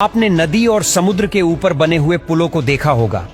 आपने नदी और समुद्र के ऊपर बने हुए पुलों को देखा होगा,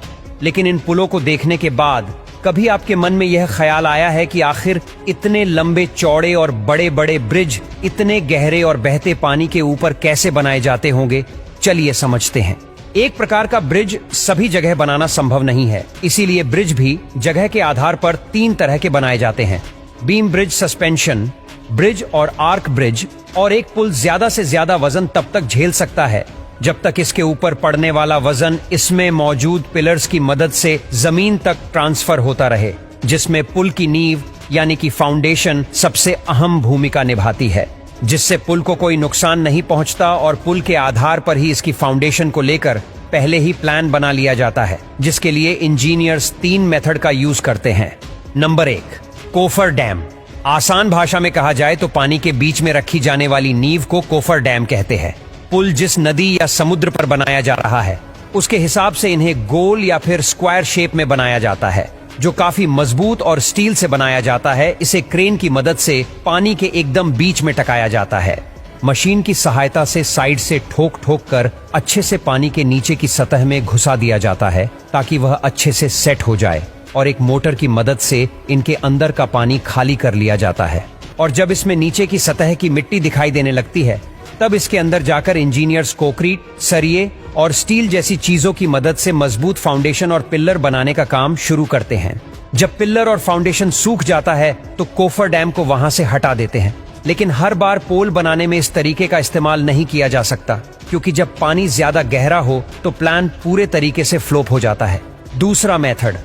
लेकिन इन पुलों को देखने के बाद कभी आपके मन में यह ख्याल आया है कि आखिर इतने लंबे चौड़े और बड़े बड़े ब्रिज इतने गहरे और बहते पानी के ऊपर कैसे बनाए जाते होंगे? चलिए समझते हैं। एक प्रकार का ब्रिज सभी जगह बनाना संभव नहीं है, इसीलिए ब्रिज भी जगह के आधार पर 3 तरह के बनाए जाते हैं: बीम ब्रिज, सस्पेंशन ब्रिज और आर्क ब्रिज। और एक पुल ज्यादा से ज्यादा वजन तब तक झेल सकता है जब तक इसके ऊपर पड़ने वाला वजन इसमें मौजूद पिलर्स की मदद से जमीन तक ट्रांसफर होता रहे, जिसमें पुल की नींव यानी कि फाउंडेशन सबसे अहम भूमिका निभाती है, जिससे पुल को कोई नुकसान नहीं पहुंचता और पुल के आधार पर ही इसकी फाउंडेशन को लेकर पहले ही प्लान बना लिया जाता है, जिसके लिए इंजीनियर्स 3 मेथड का यूज करते हैं। Number 1, coffer dam. आसान भाषा में कहा जाए तो पानी के बीच में रखी जाने वाली नींव को कोफर डैम कहते हैं। पुल जिस नदी या समुद्र पर बनाया जा रहा है उसके हिसाब से इन्हें गोल या फिर स्क्वायर शेप में बनाया जाता है, जो काफी मजबूत और स्टील से बनाया जाता है। इसे क्रेन की मदद से पानी के एकदम बीच में टकाया जाता है। मशीन की सहायता से साइड से ठोक ठोक कर अच्छे से पानी के नीचे की सतह में घुसा दिया जाता है ताकि वह अच्छे से सेट हो जाए, और एक मोटर की मदद से इनके अंदर का पानी खाली कर लिया जाता है। और जब इसमें नीचे की सतह की मिट्टी दिखाई देने लगती है तब इसके अंदर जाकर इंजीनियर्स कोंक्रीट, सरिये और स्टील जैसी चीजों की मदद से मजबूत फाउंडेशन और पिल्लर बनाने का काम शुरू करते हैं। जब पिल्लर और फाउंडेशन सूख जाता है तो कोफर डैम को वहां से हटा देते हैं। लेकिन हर बार पोल बनाने में इस तरीके का इस्तेमाल नहीं किया जा सकता, क्योंकि जब पानी ज्यादा गहरा हो तो प्लान पूरे तरीके से फ्लॉप हो जाता है। दूसरा मेथड,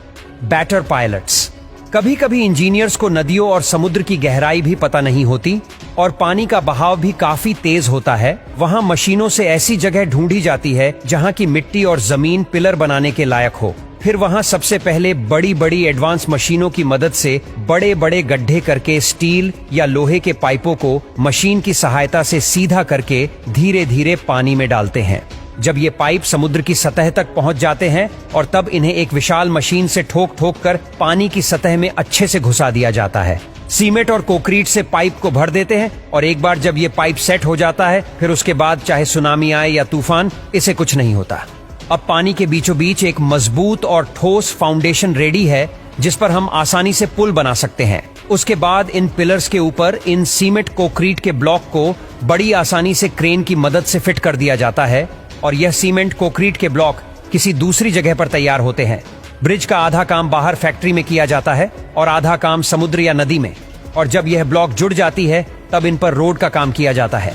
बैटर पायलट्स। कभी कभी इंजीनियर्स को नदियों और समुद्र की गहराई भी पता नहीं होती और पानी का बहाव भी काफी तेज होता है। वहां मशीनों से ऐसी जगह ढूंढी जाती है जहां की मिट्टी और जमीन पिलर बनाने के लायक हो। फिर वहां सबसे पहले बड़ी बड़ी एडवांस मशीनों की मदद से बड़े बड़े गड्ढे करके स्टील या लोहे के पाइपों को मशीन की सहायता से सीधा करके धीरे धीरे पानी में डालते हैं। जब ये पाइप समुद्र की सतह तक पहुंच जाते हैं और तब इन्हें एक विशाल मशीन से ठोक ठोक कर पानी की सतह में अच्छे से घुसा दिया जाता है। सीमेंट और कोंक्रीट से पाइप को भर देते हैं और एक बार जब ये पाइप सेट हो जाता है फिर उसके बाद चाहे सुनामी आए या तूफान, इसे कुछ नहीं होता। अब पानी के बीचों बीच एक मजबूत और ठोस फाउंडेशन रेडी है जिस पर हम आसानी से पुल बना सकते हैं। उसके बाद इन पिलर्स के ऊपर इन सीमेंट कोंक्रीट के ब्लॉक को बड़ी आसानी से क्रेन की मदद से फिट कर दिया जाता है और यह सीमेंट कोंक्रीट के ब्लॉक किसी दूसरी जगह पर तैयार होते हैं। ब्रिज का आधा काम बाहर फैक्ट्री में किया जाता है और आधा काम समुद्र या नदी में, और जब यह ब्लॉक जुड़ जाती है तब इन पर रोड का काम किया जाता है।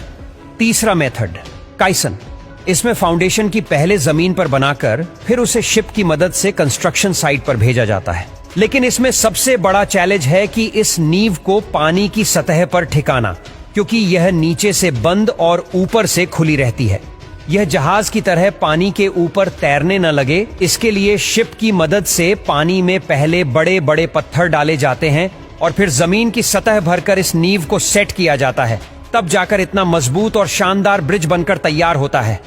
तीसरा मेथड, काइसन। इसमें फाउंडेशन की पहले जमीन पर बनाकर फिर उसे शिप की मदद से कंस्ट्रक्शन साइट पर भेजा जाता है। लेकिन इसमें सबसे बड़ा चैलेंज है कि इस नींव को पानी की सतह पर ठिकाना, क्योंकि यह नीचे से बंद और ऊपर से खुली रहती है। यह जहाज की तरह पानी के ऊपर तैरने न लगे, इसके लिए शिप की मदद से पानी में पहले बड़े बड़े पत्थर डाले जाते हैं और फिर जमीन की सतह भरकर इस नींव को सेट किया जाता है। तब जाकर इतना मजबूत और शानदार ब्रिज बनकर तैयार होता है।